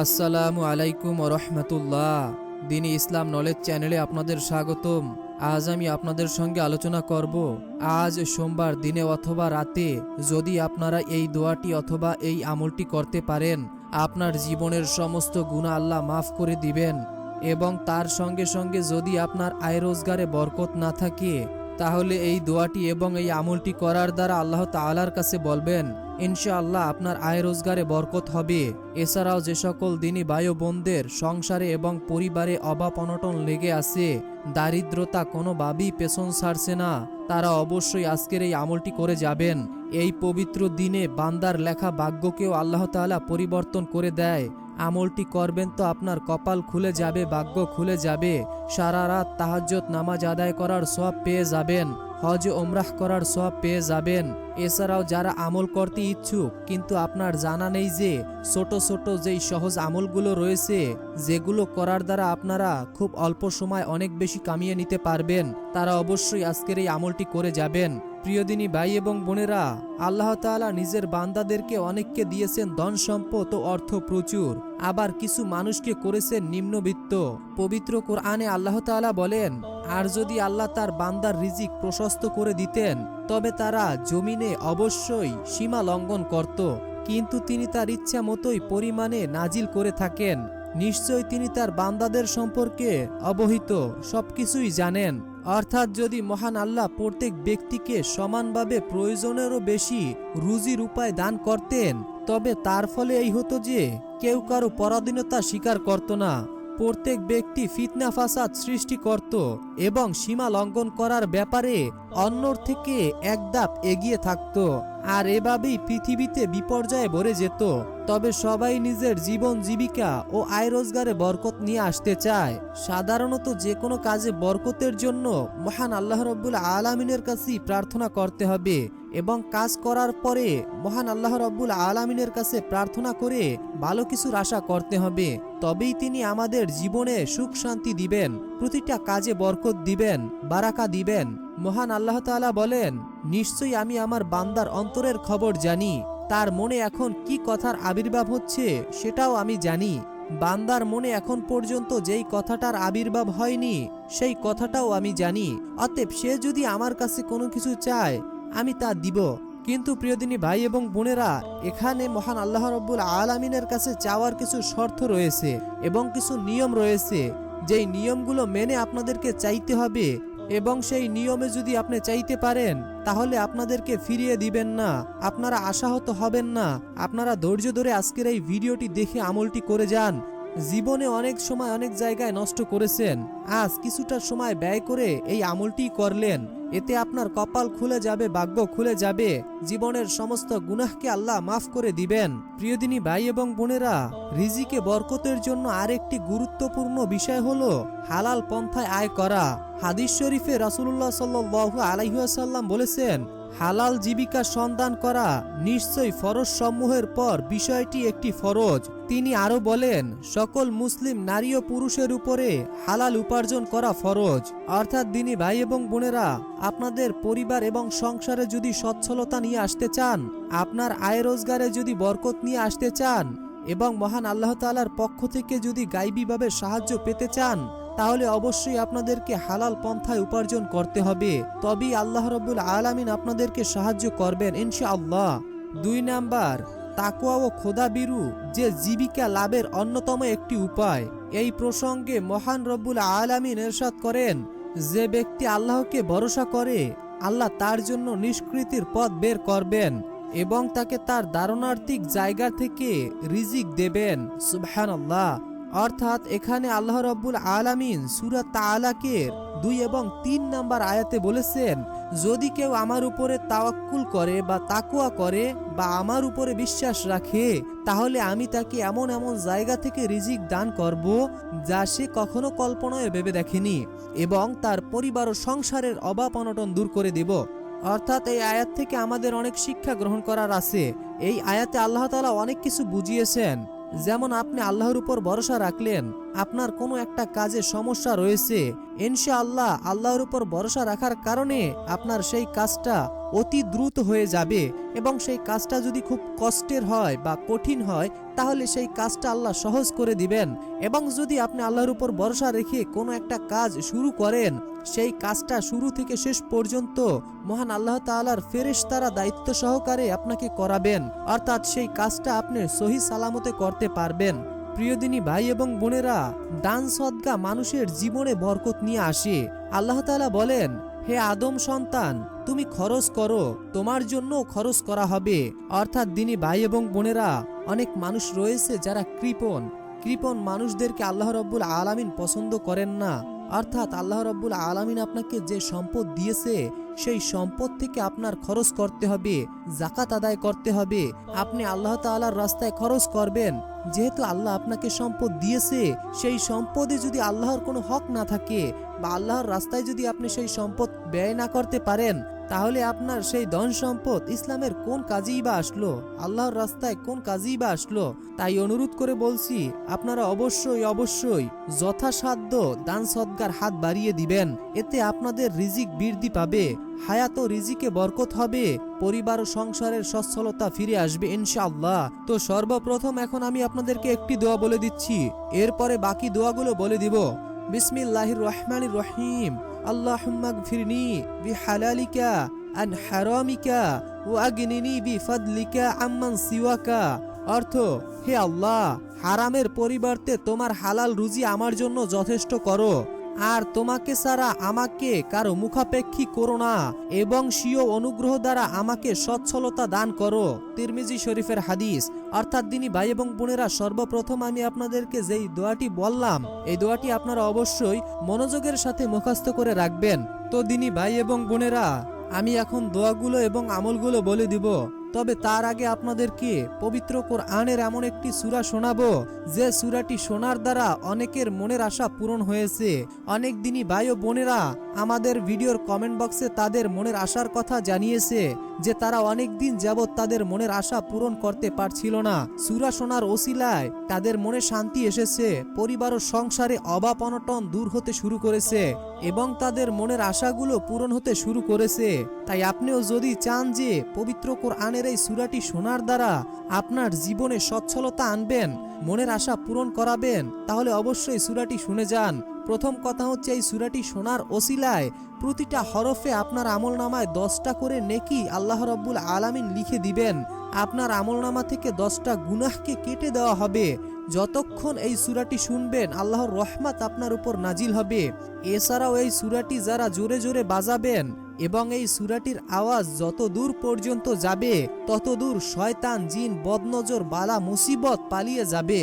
আসসালামু আলাইকুম রহমতুল্লাহ। দিনী ইসলাম নলেজ চ্যানেলে আপনাদের স্বাগতম। আজ আমি আপনাদের সঙ্গে আলোচনা করব, আজ সোমবার দিনে অথবা রাতে যদি আপনারা এই দোয়াটি অথবা এই আমলটি করতে পারেন, আপনার জীবনের সমস্ত গুনাহ আল্লাহ মাফ করে দিবেন। এবং তার সঙ্গে সঙ্গে যদি আপনার আয় রোজগারে বরকত না থাকে, তাহলে এই দোয়াটি এবং এই আমলটি করার দ্বারা আল্লাহ তাআলার কাছে বলবেন, ইনশাআল্লাহ আপনার আয় রোজগারে বরকত হবে। এছাড়াও যে সকল দিনী ভাই বোনদের সংসারে এবং পরিবারে অভাব অনটন লেগে আছে, দারিদ্রতা কোনোভাবেই পেছন ছাড়ছে না, তারা অবশ্যই আজকের এই আমলটি করে যাবেন। এই পবিত্র দিনে বান্দার লেখা ভাগ্যকেও আল্লাহ তাআলা পরিবর্তন করে দেয়। আমলটি করবেন তো আপনার কপাল খুলে যাবে, ভাগ্য খুলে যাবে। সারা রাত তাহাজ্জুদ নামাজ আদায় করার সওয়াব পেয়ে যাবেন, হজ ওমরাহ করার সওয়াব পেয়ে যাবেন। এছাড়াও যারা আমল করতে ইচ্ছুক কিন্তু আপনার জানা নেই যে ছোট ছোট যেই সহজ আমলগুলো রয়েছে, যেগুলো করার দ্বারা আপনারা খুব অল্প সময় অনেক বেশি কামিয়ে নিতে পারবেন, তারা অবশ্যই আজকের এই আমলটি করে যাবেন। প্রিয়দিনী ভাই এবং বোনেরা, আল্লাহ তাআলা নিজের বান্দাদেরকে অনেককে দিয়েছেন ধন সম্পদ ও অর্থ প্রচুর, আবার কিছু মানুষকে করেছেন নিম্নবিত্ত। পবিত্র কোরআনে আল্লাহ তাআলা বলেন, আর যদি আল্লাহ তার বান্দার রিজিক প্রশস্ত করে দিতেন তবে তারা জমিনে অবশ্যই সীমা লঙ্ঘন করত, কিন্তু তিনি তার ইচ্ছা মতোই পরিমাণে নাজিল করে থাকেন। নিশ্চয় তিনি তার বান্দাদের সম্পর্কে অবহিত, সবকিছুই জানেন। অর্থাৎ যদি মহান আল্লাহ প্রত্যেক ব্যক্তিকে সমানভাবে প্রয়োজনেরও বেশি রুজির উপায় দান করতেন, তবে তার ফলে এই হতো যে কেউ কারো পরাধীনতা স্বীকার করত না, প্রত্যেক ব্যক্তি ফিতনা ফাসাদ সৃষ্টি করত এবং সীমা লঙ্ঘন করার ব্যাপারে অন্যর থেকে এক ধাপ এগিয়ে থাকত, আর এভাবেই পৃথিবীতে বিপর্যয়ে ভরে যেত। তবে সবাই নিজের জীবন জীবিকা ও আয় রোজগারে বরকত নিয়ে আসতে চায়। সাধারণত যে কোনো কাজে বরকতের জন্য মহান আল্লাহ রাব্বুল আলামিনের কাছেই প্রার্থনা করতে হবে এবং কাজ করার পরে মহান আল্লাহ রাব্বুল আলামিনের কাছে প্রার্থনা করে ভালো কিছুর আশা করতে হবে। তবেই তিনি আমাদের জীবনে সুখ শান্তি দিবেন, প্রতিটা কাজে বরকত দিবেন, বারাকা দিবেন। মহান আল্লাহ তাআলা বলেন, নিশ্চয়ই আমি আমার বান্দার অন্তরের খবর জানি, তার মনে এখন কি কথার আবির্ভাব হচ্ছে সেটাও আমি জানি। বান্দার মনে এখন পর্যন্ত যেই কথাটার আবির্ভাব হয়নি সেই কথাটাও আমি জানি। অতএব সে যদি আমার কাছে কোনো কিছু চায় আমি তা দিব। কিন্তু প্রিয়দিনী ভাই এবং বোনেরা, এখানে মহান আল্লাহ রাব্বুল আলামিনের কাছে চাওয়ার কিছু শর্ত রয়েছে এবং কিছু নিয়ম রয়েছে, যেই নিয়মগুলো মেনে আপনাদেরকে চাইতে হবে। এবং সেই নিয়মে যদি আপনি চাইতে পারেন তাহলে আপনাদেরকে ফিরিয়ে দিবেন না, আপনারা আশাহত হবেন না। আপনারা ধৈর্য ধরে আজকের এই ভিডিওটি দেখে আমলটি করে যান। জীবনে অনেক সময় অনেক জায়গায় নষ্ট করেছেন, আজ কিছুটা সময় ব্যয় করে এই আমলটি করলেন, এতে আপনার কপাল খুলে যাবে, ভাগ্য খুলে যাবে, জীবনের সমস্ত গুনাহকে আল্লাহ মাফ করে দিবেন। প্রিয়দিনী ভাই এবং বোনেরা, রিজিকে বরকতের জন্য আরেকটি গুরুত্বপূর্ণ বিষয় হলো হালাল পন্থায় আয় করা। হাদিস শরীফে রাসূলুল্লাহ সাল্লাল্লাহু আলাইহি ওয়াসাল্লাম বলেছেন, হালাল জীবিকা সন্ধান করা নিশ্চয়ই ফরজ সমূহের পর বিষয়টি একটি ফরজ। তিনি আরো বলেন, সকল মুসলিম নারী ও পুরুষের উপরে হালাল উপার্জন করা ফরজ। অর্থাৎ দিনী ভাই এবং বোনেরা, আপনাদের পরিবার এবং সংসারে যদি সচ্ছলতা নিয়ে আসতে চান, আপনার আয় রোজগারে যদি বরকত নিয়ে আসতে চান এবং মহান আল্লাহ তাআলার পক্ষ থেকে যদি গায়বীভাবে সাহায্য পেতে চান, তাহলে অবশ্যই আপনাদেরকে হালাল পন্থায় উপার্জন করতে হবে। তবেই আল্লাহ রাব্বুল আলামিন আপনাদেরকে সাহায্য করবেন ইনশাআল্লাহ। 2 নাম্বার, তাকওয়া ও খোদাভীরু যে জীবিকা লাভের অন্যতম একটি উপায়। এই প্রসঙ্গে মহান রব্বুল আলামিন ইরশাদ করেন, যে ব্যক্তি আল্লাহকে ভরসা করে আল্লাহ তার জন্য নিষ্কৃতির পথ বের করবেন এবং তাকে তার দারুণার্থিক জায়গা থেকে রিজিক দেবেন। সুবহানাল্লাহ। অর্থাৎ এখানে আল্লাহ রাব্বুল আলামিন সূরা তাআলাকের 2 এবং 3 নাম্বার আয়াতে বলেছেন, যদি কেউ আমার উপরে তাওয়াক্কুল করে বা তাকওয়া করে বা আমার উপরে বিশ্বাস রাখে, তাহলে আমি তাকে এমন এমন জায়গা থেকে রিজিক দান করব যা সে কখনো কল্পনায় ভেবে দেখেনি, এবং তার পরিবার ও সংসারের অভাব অনটন দূর করে দেব। অর্থাৎ এই আয়াত থেকে আমাদের অনেক শিক্ষা গ্রহণ করার আছে। এই আয়াতে আল্লাহ তাআলা অনেক কিছু বুঝিয়েছেন, যেমন আপনি আল্লাহর উপর ভরসা রাখলেন, আপনার কোনো একটা কাজে সমস্যা রয়েছে, ইনশাআল্লাহ আল্লাহর উপর ভরসা রাখার কারণে আপনার সেই কাজটা অতি দ্রুত হয়ে যাবে। এবং সেই কাজটা যদি খুব কষ্টের হয় বা কঠিন হয়, তাহলে সেই কাজটা আল্লাহ সহজ করে দিবেন। এবং যদি আপনি আল্লাহর উপর ভরসা রেখে কোনো একটা কাজ শুরু করেন, সেই কাজটা শুরু থেকে শেষ পর্যন্ত মহান আল্লাহ তাআলার ফেরেশতারা দায়িত্ব সহকারে আপনাকে করাবেন, অর্থাৎ সেই কাজটা আপনি সহি সালামতে করতে পারবেন। প্রিয় দিনী ভাই এবং বোনেরা, দান সদকা মানুষের জীবনে বরকত নিয়ে আসে। আল্লাহ তাআলা বলেন, হে আদম সন্তান, তুমি খরচ করো, তোমার জন্য খরচ করা হবে। অর্থাৎ দিনী ভাই এবং বোনেরা, অনেক মানুষ রয়েছে যারা কৃপণ মানুষদেরকে আল্লাহ রাব্বুল আলামিন পছন্দ করেন না। অর্থাৎ আল্লাহ রাব্বুল আলামিন আপনাকে যে সম্পদ দিয়েছে, সেই সম্পদ থেকে আপনার খরচ করতে হবে, যাকাত আদায় করতে হবে। আপনি আল্লাহ তাআলার রাস্তায় খরচ করবেন। যেহেতু আল্লাহ আপনাকে সম্পদ দিয়েছে, সেই সম্পদে যদি আল্লাহর কোনো হক না থাকে বা আল্লাহর রাস্তায় যদি আপনি সেই সম্পদ ব্যয় না করতে পারেন, তাহলে আপনার সেই ধন সম্পদ ইসলামের কোন কাজেই বা আসলো, আল্লাহর রাস্তায় কোন কাজেই বা আসলো। তাই অনুরোধ করে বলছি, আপনারা অবশ্যই যথাসাধ্য দান সদকার হাত বাড়িয়ে দিবেন। এতে আপনাদের রিজিক বৃদ্ধি পাবে, হায়াত ও রিজিকে বরকত হবে, পরিবার ও সংসারের সচ্ছলতা ফিরে আসবে ইনশাআল্লাহ। তো সর্বপ্রথম এখন আমি আপনাদেরকে একটি দোয়া বলে দিচ্ছি, এরপরে বাকি দোয়াগুলো বলে দিব। বিসমিল্লাহির রহমানির রহিম। আল্লাহুম্মা গফিরনি বিহালালিকা আন হারামিকা ওয়া আগনিনি বিফাদলিকা আম্মান সিওয়াকা। অর্থ, হে আল্লাহ, হারামের পরিবর্তে তোমার হালাল রুজি আমার জন্য যথেষ্ট করো, আর তোমাকে ছাড়া আমাকে কারো মুখাপেক্ষী করো না, এবং স্বীয় অনুগ্রহ দ্বারা আমাকে সচ্ছলতা দান করো। তিরমিজি শরীফের হাদিস। অর্থাৎ দিনী ভাই এবং বোনেরা, সর্বপ্রথম আমি আপনাদেরকে যেই দোয়াটি বললাম, এই দোয়াটি আপনারা অবশ্যই মনোযোগের সাথে মুখস্থ করে রাখবেন। তো দিনী ভাই এবং বোনেরা, আমি এখন দোয়াগুলো এবং আমলগুলো বলে দিব। তবে তার আগে আপনাদেরকে পবিত্র কোরআনের এমন একটি সূরা শোনাবো, যে সূরাটি শোনার দ্বারা অনেকের মনের আশা পূরণ হয়েছে। অনেক দিনই ভাই ও বোনেরা আমাদের ভিডিওর কমেন্ট বক্সে তাদের মনের আশার কথা জানিয়েছে, যে তারা অনেক দিন যাবৎ তাদের মনের আশা পূরণ করতে পারছিল না। সূরা শোনার ওসিলায় তাদের মনে শান্তি এসেছে, পরিবার ও সংসারে অভাব অনটন দূর হতে শুরু করেছে, এবং তাদের মনের আশাগুলো পূরণ হতে শুরু করেছে। তাই আপনিও যদি চান যে পবিত্র কোরআনের এই সূরাটি শোনার দ্বারা আপনার জীবনে সচ্ছলতা আনবেন, মনের আশা পূরণ করাবেন, তাহলে অবশ্যই সূরাটি শুনে যান। প্রথম কথা হচ্ছে, এই সূরাটি শোনার ওসিলায় প্রতিটা হরফে আপনার আমলনামায় 10টা করে নেকি আল্লাহ রাব্বুল আলামিন লিখে দিবেন। আপনার আমলনামা থেকে 10টা গুনাহকে কেটে দেওয়া হবে। যতক্ষণ এই সূরাটি শুনবেন, আল্লাহর রহমত আপনার উপর নাজিল হবে। এছাড়াও এই সূরাটি যারা জোরে জোরে বাজাবেন, এবং এই সূরাটির আওয়াজ যত দূর পর্যন্ত যাবে, তত দূর শয়তান, জিন, বদনজর, বালা মুসিবত পালিয়ে যাবে।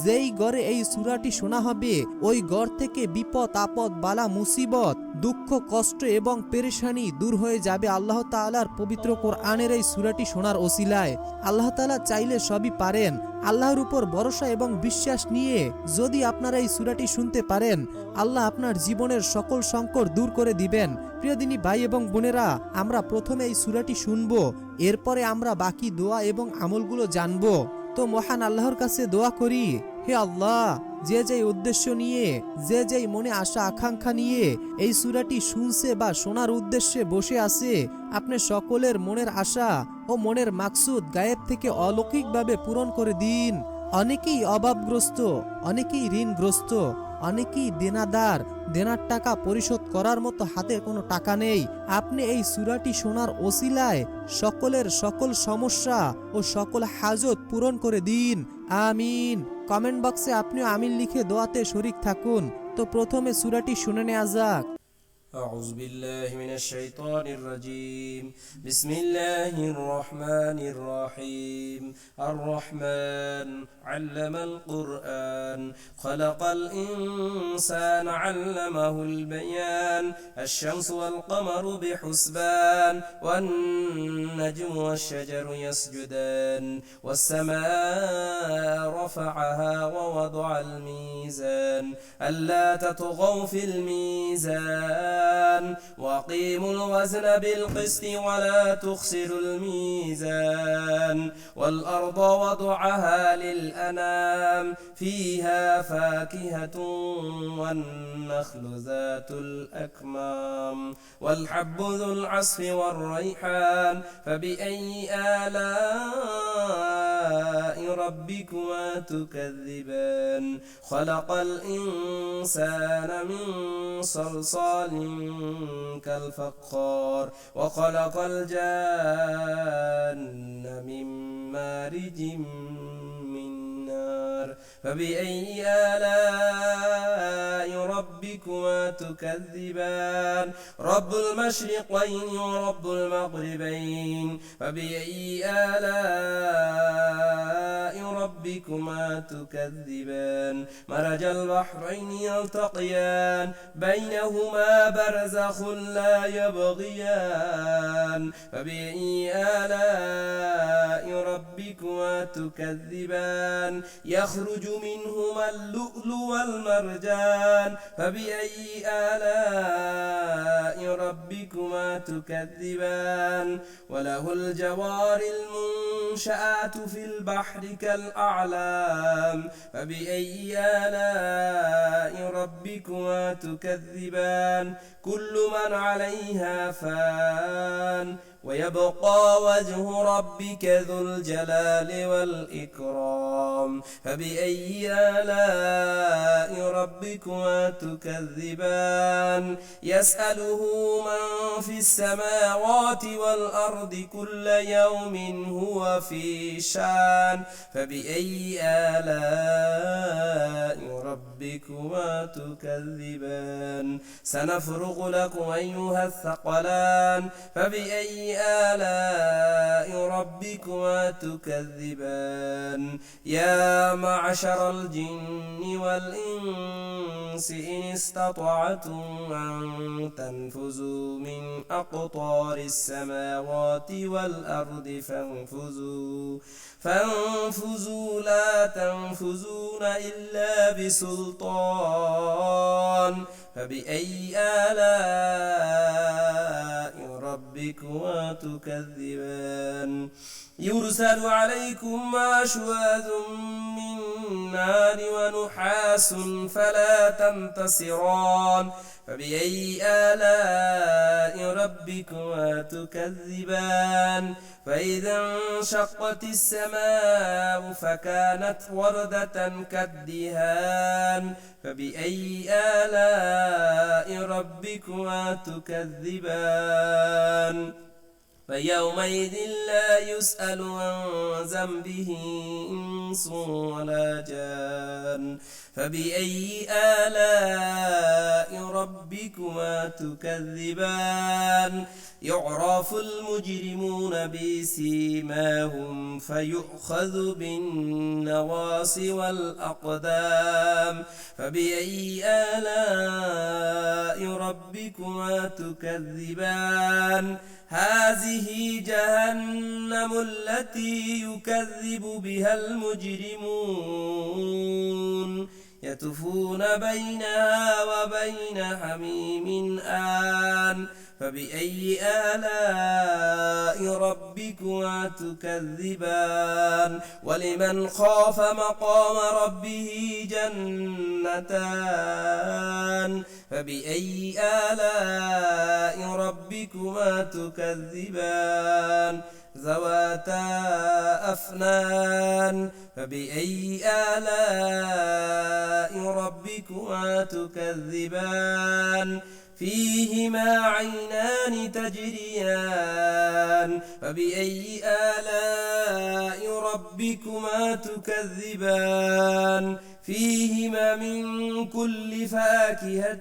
যেই ঘরে এই সূরাটি শোনা হবে, ওই ঘর থেকে বিপদ আপদ, বালা মুসিবত, দুঃখ কষ্ট এবং পেরেশানি দূর হয়ে যাবে আল্লাহ তাআলার পবিত্র কোরআনের এই সূরাটি শোনার ওসিলায়। আল্লাহ তাআলা চাইলে সবই পারেন। আল্লাহর উপর ভরসা এবং বিশ্বাস নিয়ে যদি আপনারা এই সূরাটি শুনতে পারেন, আল্লাহ আপনার জীবনের সকল সংকট দূর করে দিবেন। প্রিয় দিনী ভাই এবং বোনেরা, আমরা প্রথমে এই সূরাটি শুনবো, এরপরে আমরা বাকি দোয়া এবং আমলগুলো জানবো। তো মহান আল্লাহর কাছে দোয়া করি, হে আল্লাহ, যে যেই উদ্দেশ্য নিয়ে, যে যেই মনে আশা আকাঙ্ক্ষা নিয়ে এই সূরাটি শুনছে বা শোনার উদ্দেশ্যে বসে আছে, আপনি সকলের মনের আশা ও মনের মাকসুদ গায়েব থেকে অলৌকিকভাবে পূরণ করে দিন। অনেকেই অভাবগ্রস্ত, অনেকেই ঋণগ্রস্ত, অনেকেই দেনাদার, দেনার টাকা পরিশোধ করার মতো হাতে কোনো টাকা নেই। আপনি এই সূরাটি শোনার ওসিলায় সকলের সকল সমস্যা ও সকল হাজত পূরণ করে দিন, আমিন। কমেন্ট বক্সে আপনিও আমিন লিখে দোয়াতে শরীক থাকুন। তো প্রথমে সূরাটি শুনে নেওয়া যাক। أعوذ بالله من الشيطان الرجيم. بسم الله الرحمن الرحيم. الرحمن علم القرآن خلق الإنسان علمه البيان. الشمس والقمر بحسبان والنجم والشجر يسجدان والسماء رفعها ووضع الميزان ألا تطغوا في الميزان الميزان وأقيموا الوزن بالقسط ولا تخسروا الميزان والأرض وضعها للأنام فيها فاكهة والنخل ذات الأكمام والحب ذو العصف والريحان فبأي آلاء ربكما تكذبان خلق الإنسان من صلصال كالفخار وخلق الجان من مارج من نار فبأي آلاء ربكما تكذبان رب المشرقين ورب المغربين فبأي آلاء ربكما تكذبان مرج البحرين يلتقيان بينهما برزخ لا يبغيان فبأي آلاء ربكما تكذبان يخرج منهما اللؤلؤ والمرجان فبأي آلاء ربكما تكذبان وله الجوار المنشآت في البحر كالأعلام فبأي آلاء ربكما تكذبان كل من عليها فان ويبقى وجه ربك ذو الجلال والإكرام فبأي آلاء ربكما تكذبان يسأله من في السماوات والأرض كل يوم هو في شان فبأي آلاء ربكما تكذبان سنفرغ لكم أيها الثقلان فبأي آلاء ربكما تكذبان يا معشر الجن والإنس إن استطعتم أن تنفذوا من أقطار السماوات والأرض فانفذوا لا تنفذون إلا بسلطان فبأي آلاء ربكما تكذبان يرسل عليكم أشواذ من نار ونحاس فلا تنتصران فبأي آلاء ربكما تكذبان فإذا انشقت السماء فكانت وردة كالدهان فبأي آلاء ربكما تكذبان فيومئذ لا يسأل عن ذنبه إنس ولا جان فبأي آلاء ربكما تكذبان يعرف المجرمون بسيماهم فيؤخذ بالنواصي والأقدام فبأي آلاء ربكما تكذبان هذه جهنم التي يكذب بها المجرمون يطوفون بينها وبين حميم آن فبأي آلاء ربكما تكذبان ولمن خاف مقام ربه جنتان فبأي آلاء ربكما تكذبان ذواتا أفنان فبأي آلاء ربكما تكذبان فيهما عينان تجريان فبأي آلاء ربكما تكذبان فيهما من كل فاكهة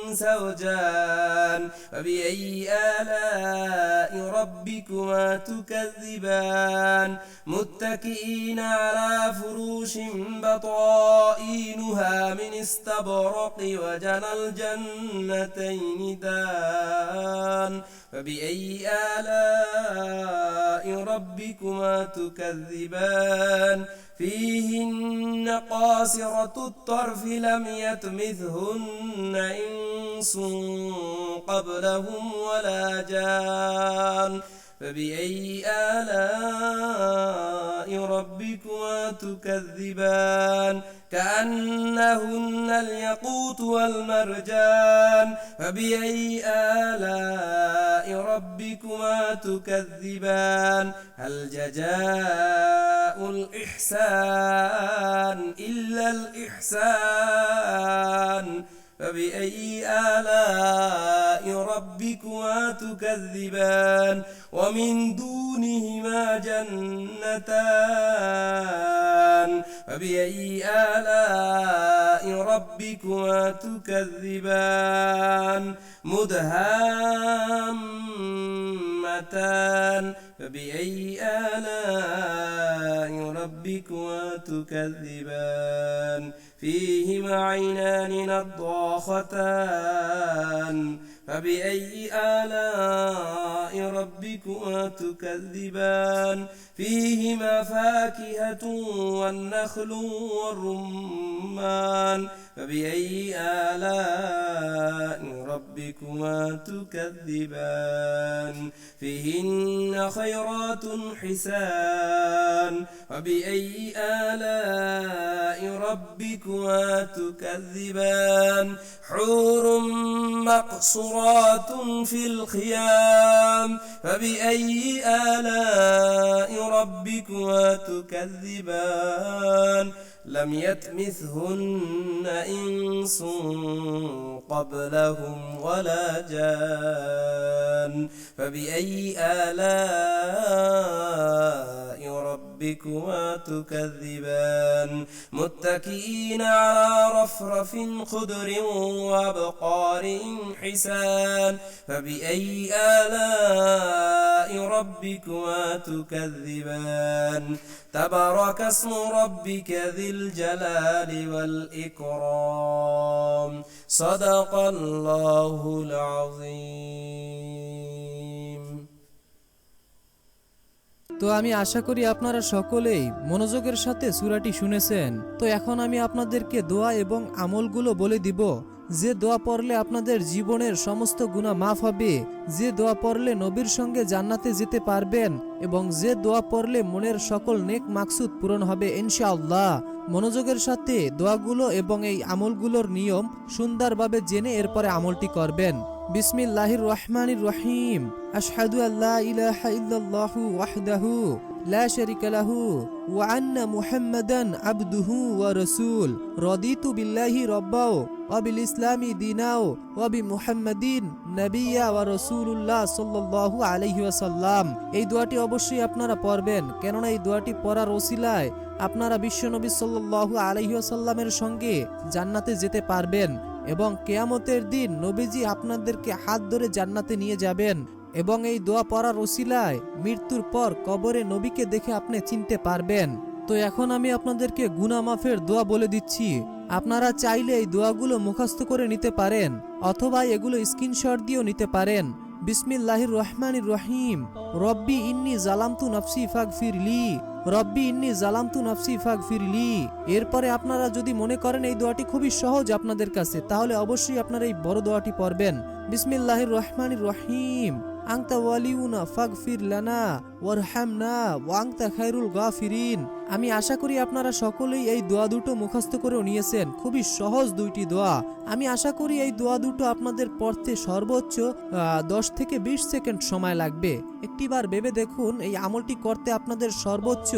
زوجان فبأي آلاء ربكما تكذبان متكئين على فروش بطائنها من استبرق وجنى الجنتين دان فبأي آلاء ربكما تكذبان فيهن قاصرة الطرف لم يطمثهن إنس قبلهم ولا جان فبأي آلاء ربكما تكذبان كأنهن الياقوت والمرجان فبأي آلاء ربكما تكذبان هل جزاء الإحسان إلا الإحسان فبأي آلاء ربكما تكذبان ومن دونهما جنتان فبأي آلاء ربكما تكذبان مدهامتان فبأي آلاء ربكما تكذبان فيهما عينان نضاختان فبأي آلاء ربكما تكذبان فيهما فاكهة والنخل والرمان فبأي آلاء ربكما تكذبان فيهن خيرات حسان فبأي آلاء ربكما تكذبان حور مقصورات في الخيام فبأي آلاء ربكما تكذبان لم يطمثهن إنس قبلهم ولا جان فبأي آلاء ربكما تكذبان متكئين على رفرف خضر وأبقار حسان فبأي آلاء ربكما تكذبان تبارك اسم ربك ذي الجلال والإكرام صدق الله العظيم তো আমি আশা করি আপনারা সকলেই মনোযোগের সাথে সূরাটি শুনেছেন। তো এখন আমি আপনাদেরকে দোয়া এবং আমলগুলো বলে দিব। যে দোয়া পড়লে আপনাদের জীবনের সমস্ত গুনাহ মাফ হবে, যে দোয়া পড়লে নবীর সঙ্গে জান্নাতে যেতে পারবেন এবং যে দোয়া পড়লে মনের সকল নেক মাকসুদ পূরণ হবে ইনশাআল্লাহ। মনোযোগের সাথে দোয়াগুলো এবং এই আমলগুলোর নিয়ম সুন্দরভাবে জেনে এরপরে আমলটি করবেন। বিসমিল্লাহির রহমানির রহিম। আশহাদু আল্লা ইলাহা ইল্লাল্লাহু ওয়াহদাহু লা শারীকা লাহু ওয়া আন্না মুহাম্মাদান আবদুহু ওয়া রাসূল রাদিতু বিল্লাহি রাব্বাও ওয়া বিল ইসলামি দীনাও ওয়া বি মুহাম্মাদিন নাবিয়্যা ওয়া রাসূলুল্লাহ সাল্লাল্লাহু আলাইহি ওয়াসাল্লাম। এই দোয়াটি অবশ্যই আপনারা পড়বেন, কেননা এই দোয়াটি পড়ার ওসিলায় আপনারা বিশ্বনবী সাল্লাল্লাহু আলাইহি ওয়াসাল্লামের সঙ্গে জান্নাতে যেতে পারবেন এবং কিয়ামতের দিন নবীজি আপনাদেরকে হাত ধরে জান্নাতে নিয়ে যাবেন এবং এই দোয়া পড়ার ওসিলায় মৃত্যুর পর কবরে নবীকে দেখে আপনি চিনতে পারবেন। তো এখন আমি আপনাদেরকে গুনাহ মাফের দোয়া বলে দিচ্ছি। আপনারা চাইলে এই দোয়াগুলো মুখস্থ করে নিতে পারেন অথবা এগুলো স্ক্রিনশট দিয়েও নিতে পারেন। বিসমিল্লাহির রহমানির রহিম। রব্বি ইন্নী জালামতু নাফসি ফাগফিরলি, রব্বি ইন্নী জালামতু নাফসি ফাগফিরলি। এরপরে আপনারা যদি মনে করেন এই দোয়াটি খুবই সহজ আপনাদের কাছে, তাহলে অবশ্যই আপনারা এই বড় দোয়াটি পড়বেন। বিসমিল্লাহির রহমানির রহিম। আনতা ওয়ালিউনা ফাগফির লানা ওয়ারহামনা ওয়া আনতা খায়রুল গাফিরিন। আমি আশা করি আপনারা সকলেই এই দোয়া দুটো মুখস্থ করেও নিয়েছেন। খুবই সহজ দুইটি দোয়া। আমি আশা করি এই দোয়া দুটো আপনাদের পড়তে সর্বোচ্চ 10 থেকে 20 সেকেন্ড সময় লাগবে। একটিবার ভেবে দেখুন, এই আমলটি করতে আপনাদের সর্বোচ্চ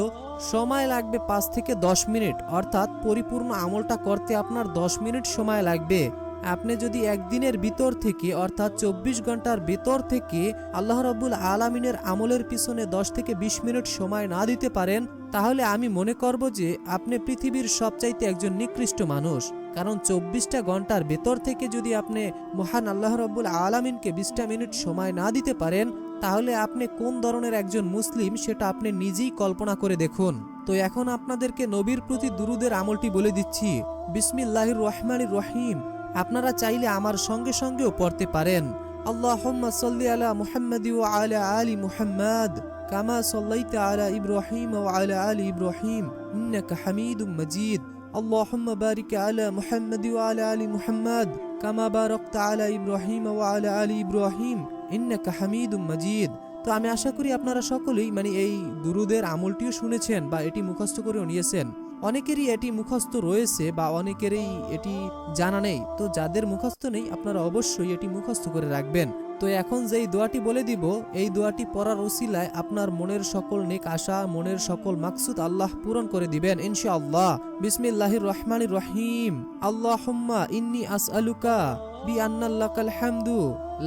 সময় লাগবে 5 থেকে 10 মিনিট, অর্থাৎ পরিপূর্ণ আমলটা করতে আপনার 10 মিনিট সময় লাগবে। আপনি যদি একদিনের ভিতর থেকে অর্থাৎ 24 ঘন্টার ভিতর থেকে আল্লাহ রাব্বুল আলামিনের আমলের পিছনে 10 থেকে 20 মিনিট সময় না দিতে পারেন, তাহলে আমি মনে করব যে আপনি পৃথিবীর সবচাইতে একজন নিকৃষ্ট মানুষ। কারণ 24টা ঘন্টার ভেতর থেকে যদি আপনি মহান আল্লাহ রাব্বুল আলামিনকে 20টা মিনিট সময় না দিতে পারেন, তাহলে আপনি কোন ধরনের একজন মুসলিম সেটা আপনি নিজেই কল্পনা করে দেখুন। তো এখন আপনাদেরকে নবীর প্রতি দুরুদের আমলটি বলে দিচ্ছি। বিসমিল্লাহির রহমানির রহিম। আপনারা চাইলে আমার সঙ্গে সঙ্গেও পড়তে পারেন। আল্লাহুম্মা সাল্লি আলা মুহাম্মাদ ওয়া আলা আলি মুহাম্মাদ কামা সাল্লাইতা আলা ইব্রাহিম ওয়া আলা আলি ইব্রাহিম ইন্নাকা হামিদুম মাজিদ। আল্লাহুম্মা বারিক আলা মুহাম্মাদ ওয়া আলা আলি মুহাম্মাদ কামা বারাকতা আলা ইব্রাহিম ওয়া আলা আলি ইব্রাহিম ইন্নাকা হামিদুম মাজিদ। তো আমি আশা করি আপনারা সকলেই এই দুরুদের আমলটিও শুনেছেন বা এটি মুখস্থ করেও নিয়েছেন। অনেকেরই এটি মুখস্থ রয়েছে বা অনেকেরই এটি জানা নেই। তো যাদের মুখস্থ নেই আপনারা অবশ্যই এটি মুখস্থ করে রাখবেন। তো এখন যেই দোয়াটি বলে দিব, এই দোয়াটি পড়ার উসিলায় আপনার মনের সকল নেক আশা, মনের সকল মাকসুদ আল্লাহ পূরণ করে দিবেন ইনশাআল্লাহ। বিসমিল্লাহির রহমানির রহিম। আল্লাহুম্মা ইন্নী আসআলুকা বিআন্নাল্লাকাল হামদু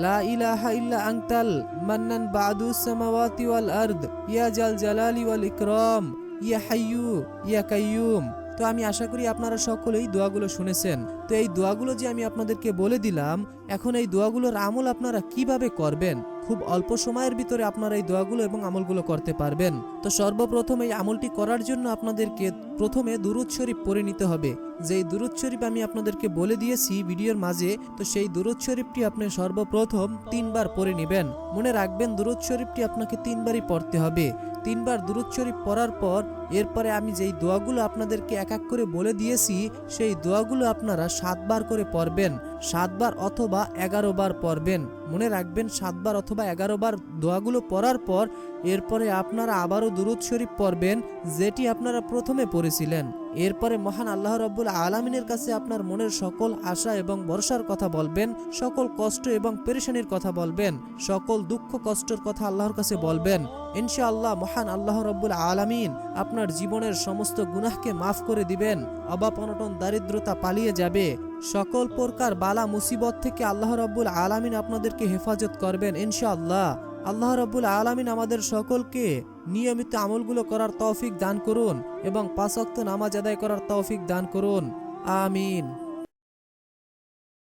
লা ইলাহা ইল্লা আনতাল মান্নান বাদুস সামাওয়াতি ওয়াল আরদ ইয়া জাল জালালি ওয়াল ইকরাম ইয়া হাইয়ু ইয়া কাইয়ুম। তো আমি আশা করি আপনারা সকলেই দোয়াগুলো শুনেছেন। তো এই দোয়াগুলো যে আমি আপনাদেরকে বলে দিলাম, এখন এই দোয়াগুলোর আমল আপনারা কিভাবে করবেন, খুব অল্প সময়ের ভিতরে আপনারা এই দোয়াগুলো এবং আমলগুলো করতে পারবেন। তো সর্বপ্রথম এই আমলটি করার জন্য আপনাদেরকে প্রথমে দুরূদ শরীফ পড়ে নিতে হবে। যেই দুরূদ শরীফ আমি আপনাদেরকে বলে দিয়েছি ভিডিওর মাঝে, তো সেই দুরূদ শরীফটি আপনি সর্বপ্রথম 3 বার পড়ে নেবেন। মনে রাখবেন দুরূদ শরীফটি আপনাকে 3 বারই পড়তে হবে। 3 বার দুরূদ শরীফ পড়ার পর এরপরে আমি যেই দোয়াগুলো আপনাদেরকে এক এক করে বলে দিয়েছি, সেই দোয়াগুলো আপনারা 7 বার করে পড়বেন। 7 বার অথবা 11 বার পড়বেন। মনে রাখবেন 7 বার অথবা 11 বার দোয়াগুলো পড়ার পর এরপরে আপনারা আবারও দুরূদ শরীফ পড়বেন, যেটি আপনারা প্রথমে পড়েছিলেন। এরপরে মহান আল্লাহ রাব্বুল আলামিনের কাছে আপনার মনের সকল আশা এবং ভরসার কথা বলবেন, সকল কষ্ট এবং পেরেশানির কথা বলবেন, সকল দুঃখ কষ্টের কথা আল্লাহর কাছে বলবেন। ইনশাআল্লাহ মহান আল্লাহ রাব্বুল আলামিন আপনার জীবনের সমস্ত গুনাহকে মাফ করে দিবেন, অভাব অনটন দারিদ্রতা পালিয়ে যাবে, সকল প্রকার বালা মুসিবত থেকে আল্লাহ রাব্বুল আলামিন আপনাদেরকে হেফাজত করবেন ইনশাআল্লাহ। আল্লাহ রাব্বুল আলামিন আমাদের সকলকে নিয়মিত আমলগুলো করার তৌফিক দান করুন এবং 5 ওয়াক্ত নামাজ আদায় করার তৌফিক দান করুন। আমিন।